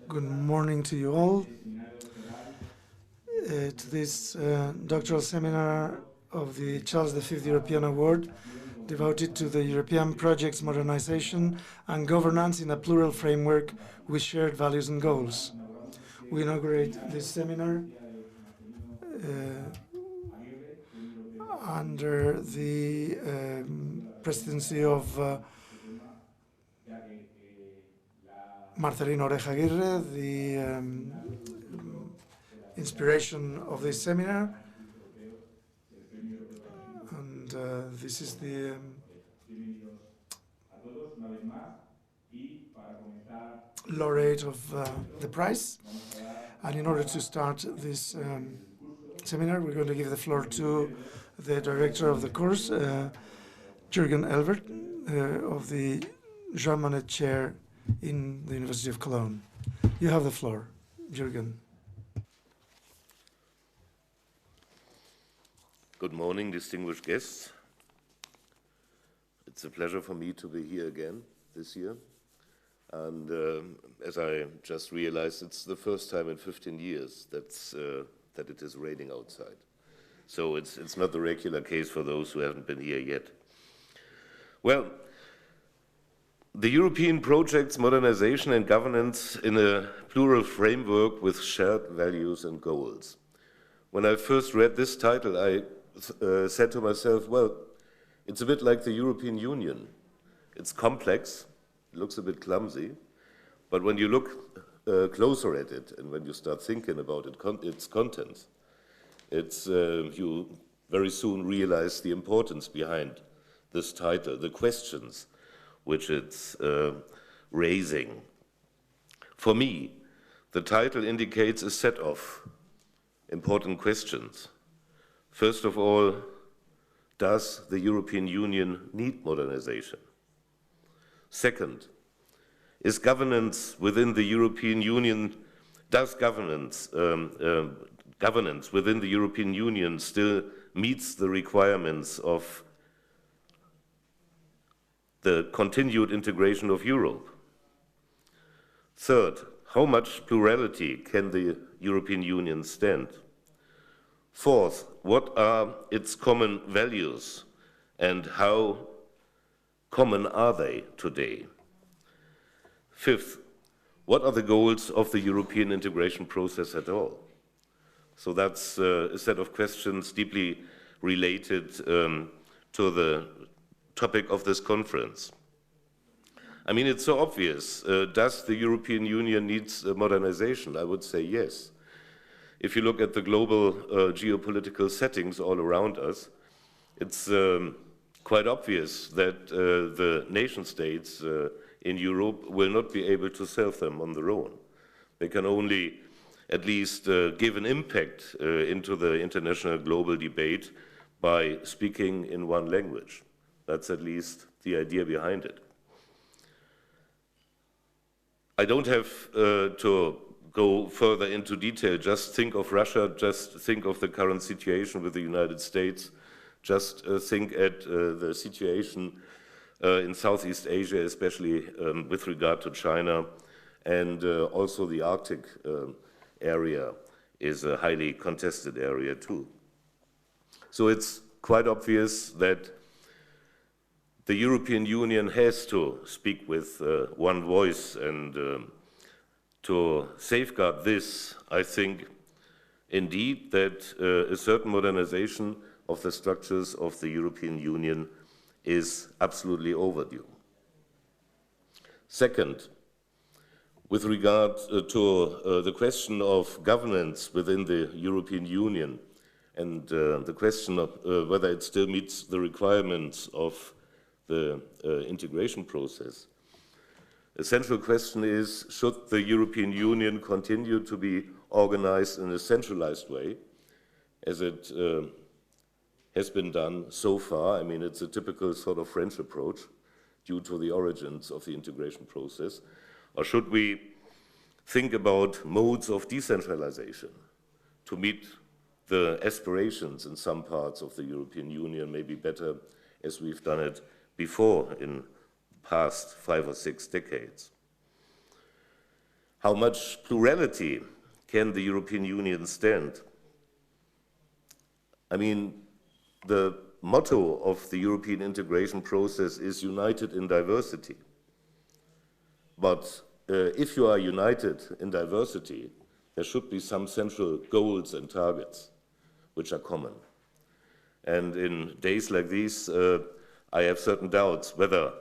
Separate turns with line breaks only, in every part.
Good morning to you all. To this doctoral seminar of the Charles V European Award, devoted to the European project's modernization and governance in a plural framework with shared values and goals. We inaugurate this seminar under the presidency of Marcelino Oreja Aguirre, the inspiration of this seminar, and this is the laureate of the prize. And in order to start this seminar, we're going to give the floor to the director of the course, JÜRGEN ELVERT, of the Jean Monnet Chair in the University of Cologne. You have the floor, JÜRGEN.
Good morning, distinguished guests. It's a pleasure for me to be here again this year. And as I just realized, it's the first time in 15 years that it is raining outside. So it's not the regular case for those who haven't been here yet. Well, the European project's modernization and governance in a plural framework with shared values and goals. When I first read this title, I said to myself, well, it's a bit like the European Union. It's complex, it looks a bit clumsy, but when you look closer at it and when you start thinking about its contents, you very soon realize the importance behind this title, the questions which it's raising. For me, the title indicates a set of important questions. First of all, does the European Union need modernization? Second, is governance within the European Union, does governance within the European Union still meets the requirements of the continued integration of Europe? Third, how much plurality can the European Union stand? Fourth, what are its common values and how common are they today? Fifth, what are the goals of the European integration process at all? So that's a set of questions deeply related to the topic of this conference. I mean, it's so obvious. Does the European Union need modernization? I would say yes. If you look at the global geopolitical settings all around us, it's quite obvious that the nation states in Europe will not be able to solve them on their own. They can only at least give an impact into the international global debate by speaking in one language. That's at least the idea behind it. I don't have to go further into detail. Just think of Russia, just think of the current situation with the United States, just think at the situation in Southeast Asia, especially with regard to China, and also the Arctic area is a highly contested area too. So it's quite obvious that the European Union has to speak with one voice, and to safeguard this, I think indeed that a certain modernization of the structures of the European Union is absolutely overdue. Second, with regard to the question of governance within the European Union and the question of whether it still meets the requirements of the integration process, a central question is, should the European Union continue to be organized in a centralized way, as it has been done so far? I mean, it's a typical sort of French approach due to the origins of the integration process. Or should we think about modes of decentralization to meet the aspirations in some parts of the European Union, maybe better as we've done it before in past 5 or 6 decades? How much plurality can the European Union stand? I mean, the motto of the European integration process is united in diversity. But if you are united in diversity, there should be some central goals and targets which are common. And in days like these, I have certain doubts whether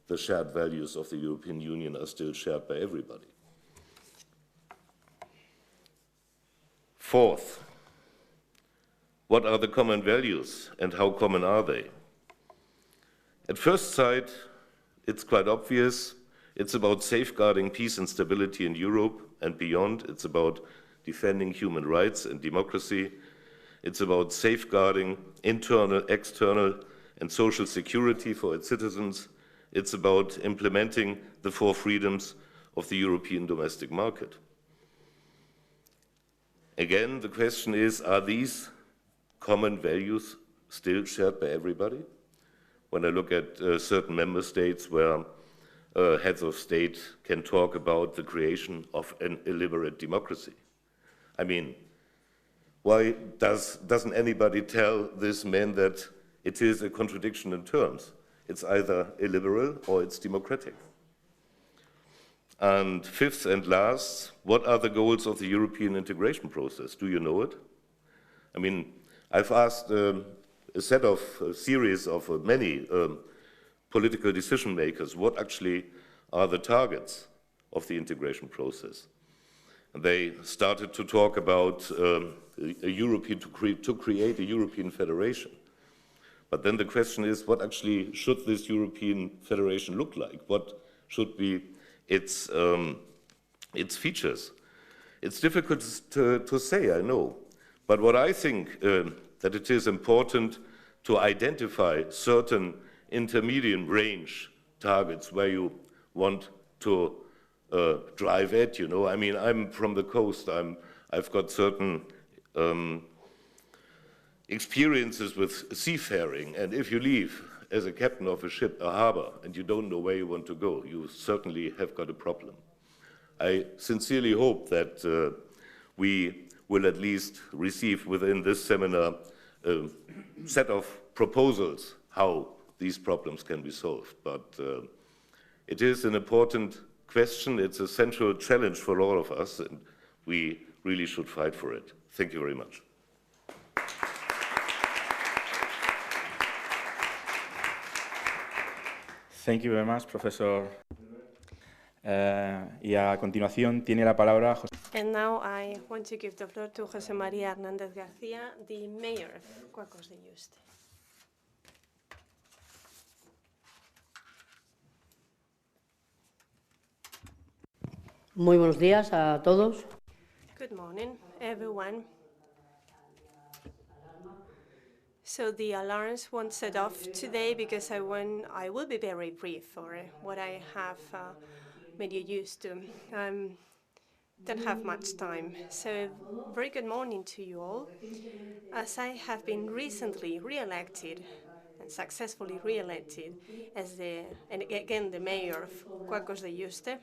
the shared values of the European Union are still shared by everybody. Fourth, what are the common values and how common are they? At first sight, it's quite obvious. It's about safeguarding peace and stability in Europe and beyond. It's about defending human rights and democracy. It's about safeguarding internal, external, and social security for its citizens. It's about implementing the four freedoms of the European domestic market. Again, the question is, are these common values still shared by everybody? When I look at certain member states where heads of state can talk about the creation of an illiberal democracy. I mean, why doesn't anybody tell this man that it is a contradiction in terms? It's either illiberal or it's democratic. And fifth and last, what are the goals of the European integration process? Do you know it? I mean, I've asked a series of many political decision makers what actually are the targets of the integration process. And they started to talk about to create a European federation. But then the question is, what actually should this European federation look like? What should be its features? It's difficult to say, I know. But what I think that it is important to identify certain intermediate range targets where you want to drive at, you know. I mean, I'm from the coast. I've got certain experiences with seafaring, and if you leave as a captain of a ship, a harbor, and you don't know where you want to go, you certainly have got a problem. I sincerely hope that we will at least receive within this seminar a set of proposals how these problems can be solved. But it is an important question. It's a central challenge for all of us, and we really should fight for it. Thank you very much.
Thank you very much, Professor. Y a continuación tiene la palabra José.
And now I want to give the floor to José María Hernández García, the mayor of Cuacos de Yuste.
Muy buenos días a todos.
Good morning, everyone. So the alarms won't set off today because I will be very brief for what I have made you used to. Don't have much time. So very good morning to you all. As I have been recently re-elected and successfully re-elected as the mayor of Cuacos de Yuste,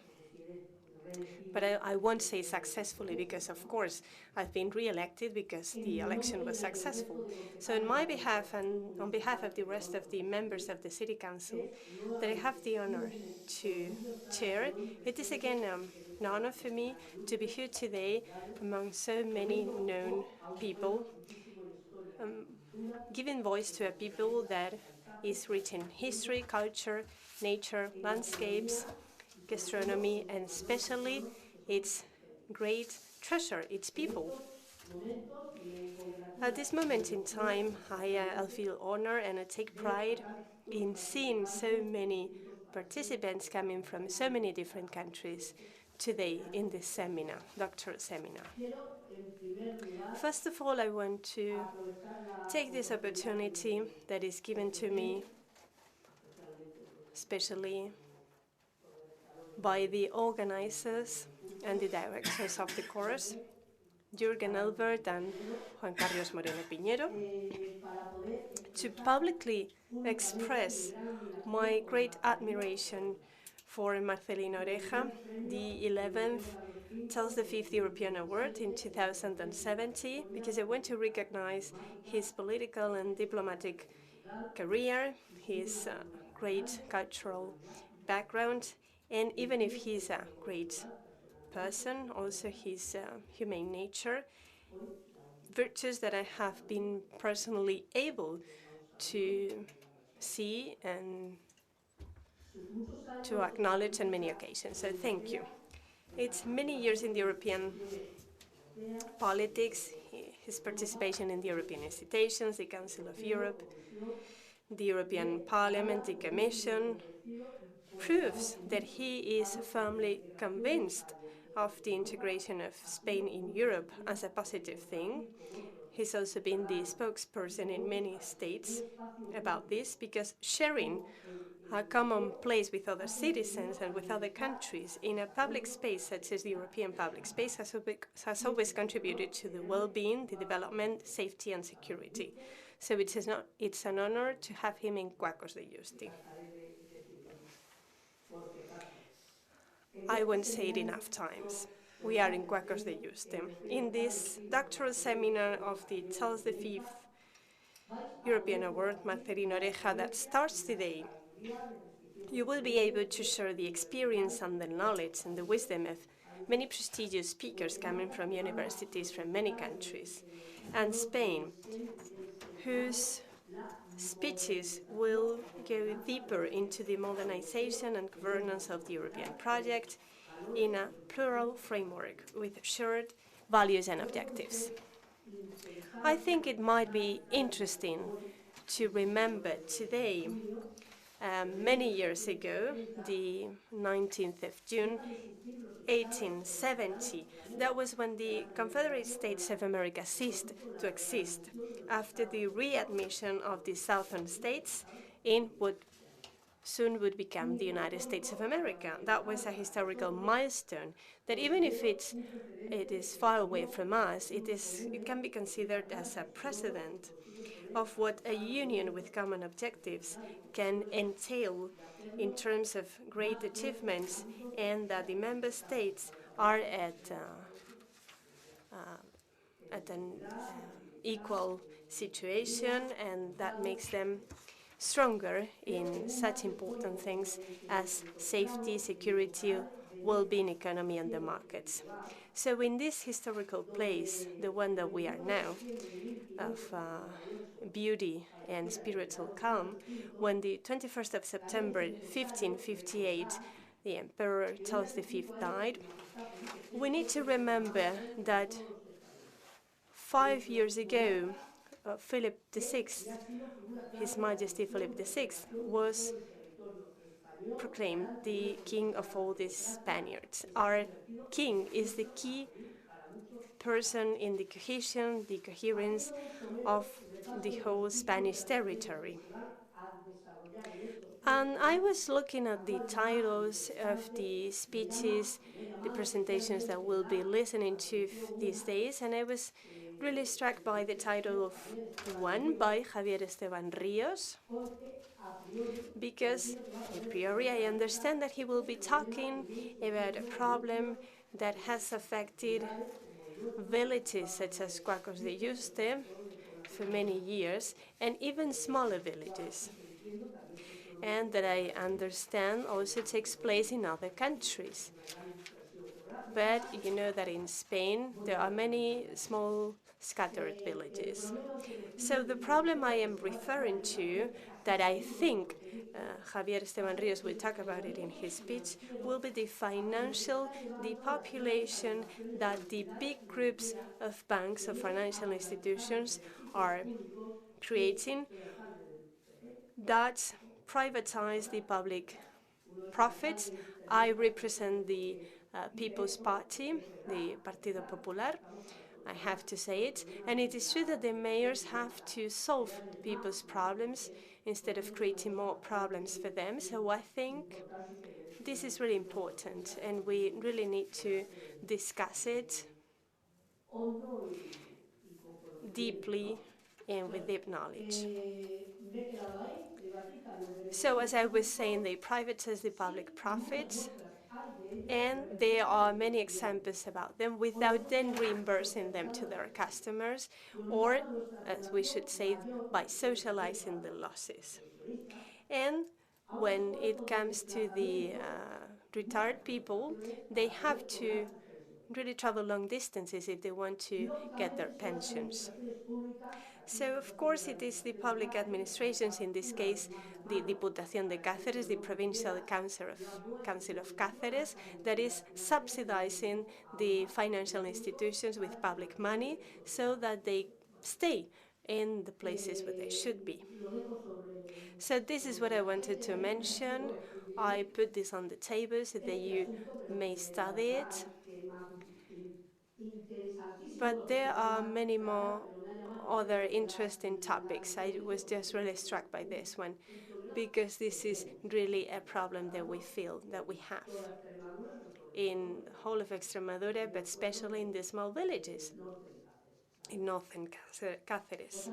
but I won't say successfully because, of course, I've been re-elected because the election was successful. So on my behalf and on behalf of the rest of the members of the City Council that I have the honor to chair, it is again an honor for me to be here today among so many known people, giving voice to a people that is rich in history, culture, nature, landscapes, gastronomy, and especially its great treasure, its people. At this moment in time, I feel honored and I take pride in seeing so many participants coming from so many different countries today in this seminar, doctoral seminar. First of all, I want to take this opportunity that is given to me, especially by the organizers and the directors of the course, JÜRGEN, ELVERT, and Juan Carlos Moreno Piñero, to publicly express my great admiration for Marcelino Oreja, the 11th Charles V European Award in 2017 because I want to recognize his political and diplomatic career, his great cultural background, and even if he's a great person, also his humane nature, virtues that I have been personally able to see and to acknowledge on many occasions. So thank you. It's many years in the European politics, his participation in the European institutions, the Council of Europe, the European Parliament, the Commission, proves that he is firmly convinced of the integration of Spain in Europe as a positive thing. He's also been the spokesperson in many states about this, because sharing a common place with other citizens and with other countries in a public space such as the European public space has always contributed to the well-being, the development, safety and security. So it's an honor to have him in Cuacos de Yuste. I won't say it enough times. We are in Cuacos de Yuste. In this doctoral seminar of the Charles V European Award, Marcelino Oreja, that starts today, you will be able to share the experience and the knowledge and the wisdom of many prestigious speakers coming from universities from many countries, and Spain, whose speeches will go deeper into the modernization and governance of the European project in a plural framework with shared values and objectives. I think it might be interesting to remember today, many years ago, the 19th of June, 1870, that was when the Confederate States of America ceased to exist after the readmission of the southern states in what soon would become the United States of America. That was a historical milestone that, even if it is far away from us, it can be considered as a precedent of what a union with common objectives can entail in terms of great achievements, and that the member states are at an equal situation, and that makes them stronger in such important things as safety, security, well-being, economy, and the markets. So in this historical place, the one that we are now, of beauty and spiritual calm, when the 21st of September 1558, the Emperor Charles V died, we need to remember that 5 years ago, Philip VI, His Majesty Philip VI, was proclaimed the king of all the Spaniards. Our king is the key person in the cohesion, the coherence of the whole Spanish territory. And I was looking at the titles of the speeches, the presentations that we'll be listening to these days, and I was really struck by the title of one by Javier Esteban Ríos, because a priori I understand that he will be talking about a problem that has affected villages such as Cuacos de Yuste for many years, and even smaller villages, and that I understand also takes place in other countries. But you know that in Spain there are many small scattered villages. So the problem I am referring to, that I think Javier Esteban Ríos will talk about it in his speech, will be the financial depopulation that the big groups of banks, of financial institutions, are creating, that privatize the public profits. I represent the People's Party, the Partido Popular, I have to say it, and it is true that the mayors have to solve people's problems instead of creating more problems for them. So I think this is really important, and we really need to discuss it deeply and with deep knowledge. So as I was saying, they privatize the public profits, And there are many examples about them without then reimbursing them to their customers, or, as we should say, by socializing the losses. And when it comes to the retired people, they have to really travel long distances if they want to get their pensions. So, of course, it is the public administrations, in this case, the Diputación de Cáceres, the Provincial Council of Cáceres, that is subsidizing the financial institutions with public money so that they stay in the places where they should be. So this is what I wanted to mention. I put this on the table so that you may study it. But there are many more other interesting topics. I was just really struck by this one because this is really a problem that we feel that we have in the whole of Extremadura, but especially in the small villages in northern Cáceres.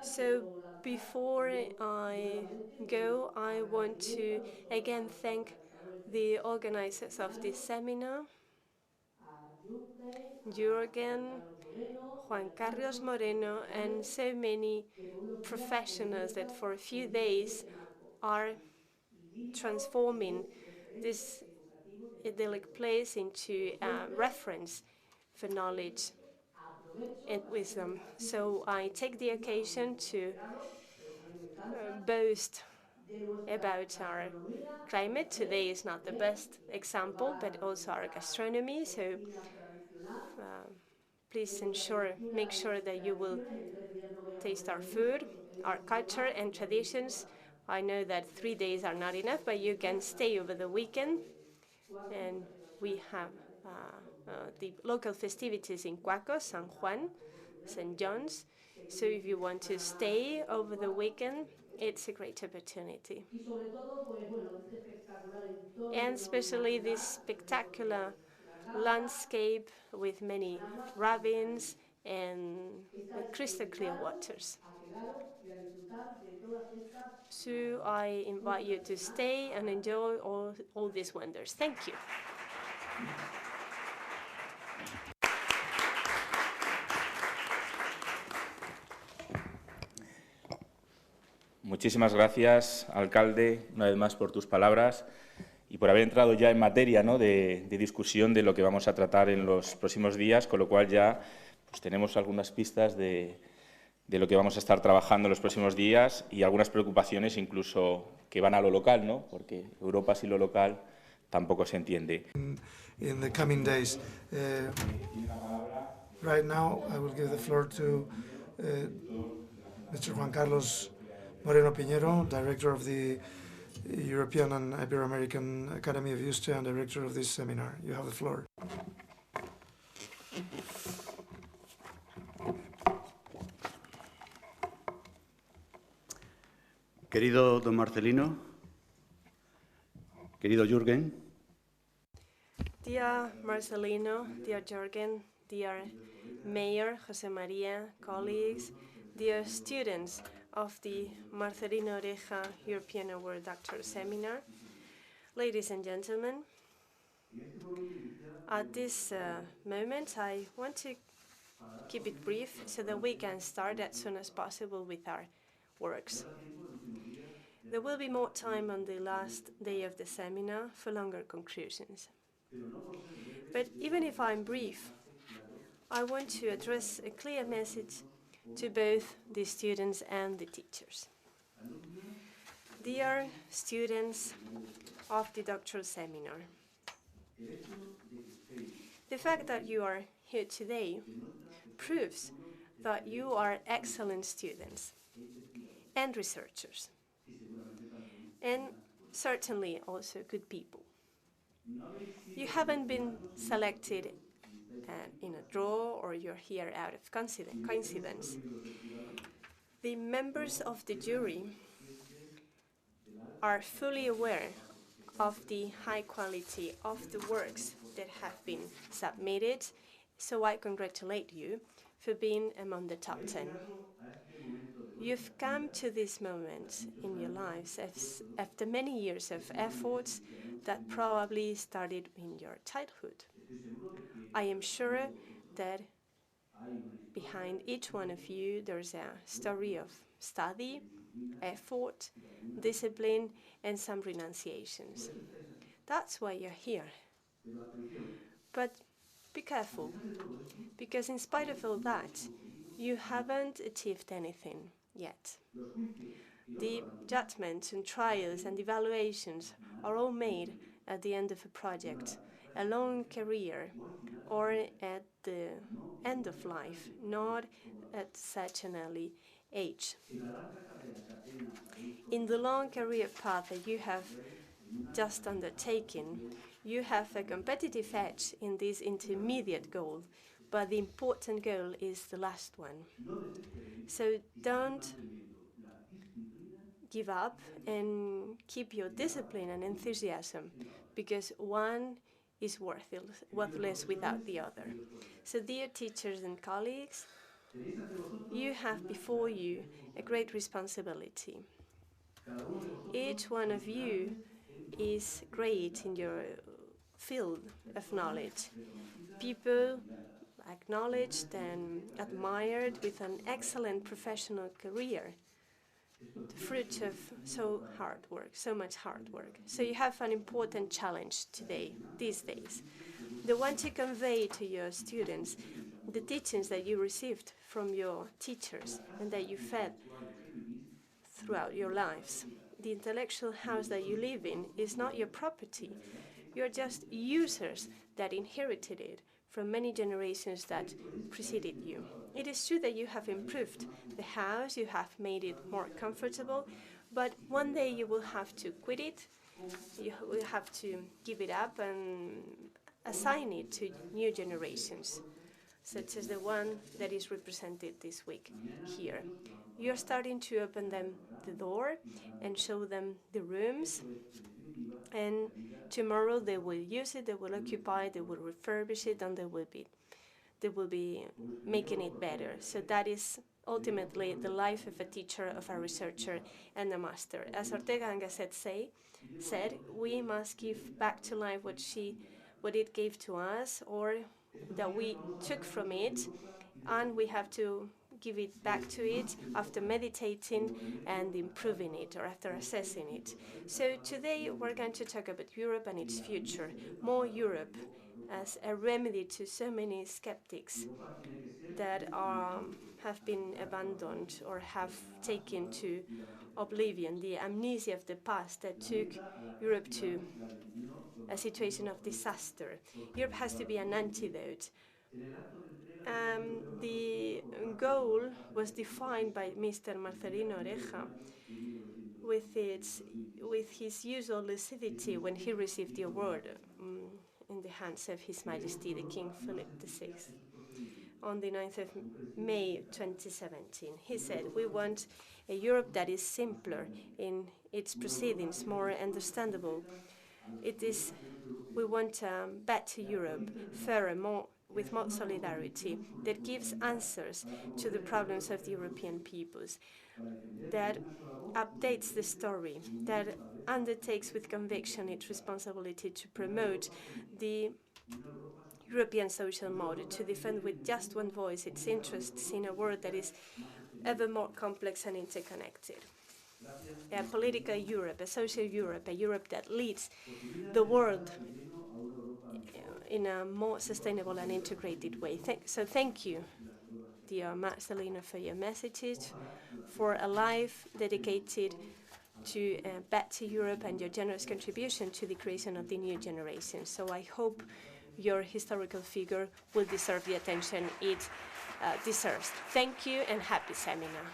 So before I go, I want to again thank the organizers of this seminar, JÜRGEN, Juan Carlos Moreno, and so many professionals that for a few days are transforming this idyllic place into a reference for knowledge and wisdom. So I take the occasion to boast about our climate. Today is not the best example, but also our gastronomy. So please make sure that you will taste our food, our culture and traditions. I know that 3 days are not enough, but you can stay over the weekend. And we have the local festivities in Cuacos, San Juan, St. John's. So if you want to stay over the weekend, it's a great opportunity. And especially this spectacular landscape with many ravines and with crystal clear waters. So I invite you to stay and enjoy all these wonders. Thank you.
Muchísimas gracias, alcalde, una vez más por tus palabras y por haber entrado ya en materia, ¿no?, de discusión de lo que vamos a tratar en los próximos días, con lo cual ya pues, tenemos algunas pistas de lo que vamos a estar trabajando en los próximos días y algunas preocupaciones incluso que van a lo local, ¿no?, porque Europa sin lo local tampoco se entiende.
In the coming days. Right now, I will give the floor to Mr. Juan Carlos Moreno Piñero, Director of the European and Ibero-American Academy of Yuste and Director of this seminar. You have the floor.
Querido don Marcelino, querido Jürgen.
Dear Marcelino, dear Jürgen, dear Mayor José María, colleagues, dear students of the Marcelino Oreja European Award Doctoral Seminar, ladies and gentlemen, at this moment I want to keep it brief so that we can start as soon as possible with our works. There will be more time on the last day of the seminar for longer conclusions. But even if I'm brief, I want to address a clear message to both the students and the teachers. Dear students of the doctoral seminar, the fact that you are here today proves that you are excellent students and researchers, and certainly also good people. You haven't been selected in a draw, or you're here out of coincidence. The members of the jury are fully aware of the high quality of the works that have been submitted, so I congratulate you for being among the top 10. You've come to this moment in your lives after many years of efforts that probably started in your childhood. I am sure that behind each one of you there's a story of study, effort, discipline, and some renunciations. That's why you're here. But be careful, because in spite of all that, you haven't achieved anything yet. The judgments and trials and evaluations are all made at the end of a project, a long career, or at the end of life, not at such an early age. In the long career path that you have just undertaken, you have a competitive edge in this intermediate goal, but the important goal is the last one. So don't give up and keep your discipline and enthusiasm, because one is worthless without the other. So dear teachers and colleagues, you have before you a great responsibility. Each one of you is great in your field of knowledge. People acknowledged and admired with an excellent professional career, the fruit of so much hard work. So you have an important challenge today, these days. The one to convey to your students the teachings that you received from your teachers and that you fed throughout your lives. The intellectual house that you live in is not your property. You're just users that inherited it from many generations that preceded you. It is true that you have improved the house, you have made it more comfortable, but one day you will have to quit it, you will have to give it up and assign it to new generations, such as the one that is represented this week here. You're starting to open them the door and show them the rooms, and tomorrow they will use it, they will occupy it, they will refurbish it, and they will be making it better. So that is ultimately the life of a teacher, of a researcher, and a master. As Ortega and Gasset said, we must give back to life what it gave to us, or that we took from it, and we have to give it back to it after meditating and improving it, or after assessing it. So today we're going to talk about Europe and its future, more Europe as a remedy to so many skeptics that have been abandoned or have taken to oblivion, the amnesia of the past that took Europe to a situation of disaster. Europe has to be an antidote. The goal was defined by Mr. Marcelino Oreja with his usual lucidity when he received the award in the hands of His Majesty the King Philip VI on the 9th of May 2017. He said, we want a Europe that is simpler in its proceedings, more understandable. We want a better Europe, fairer, with more solidarity, that gives answers to the problems of the European peoples, that updates the story, that undertakes with conviction its responsibility to promote the European social model, to defend with just one voice its interests in a world that is ever more complex and interconnected. A political Europe, a social Europe, a Europe that leads the world in a more sustainable and integrated way. So thank you, dear Marcelino, for your messages, for a life dedicated to a better Europe and your generous contribution to the creation of the new generation. So I hope your historical figure will deserve the attention it deserves. Thank you and happy seminar.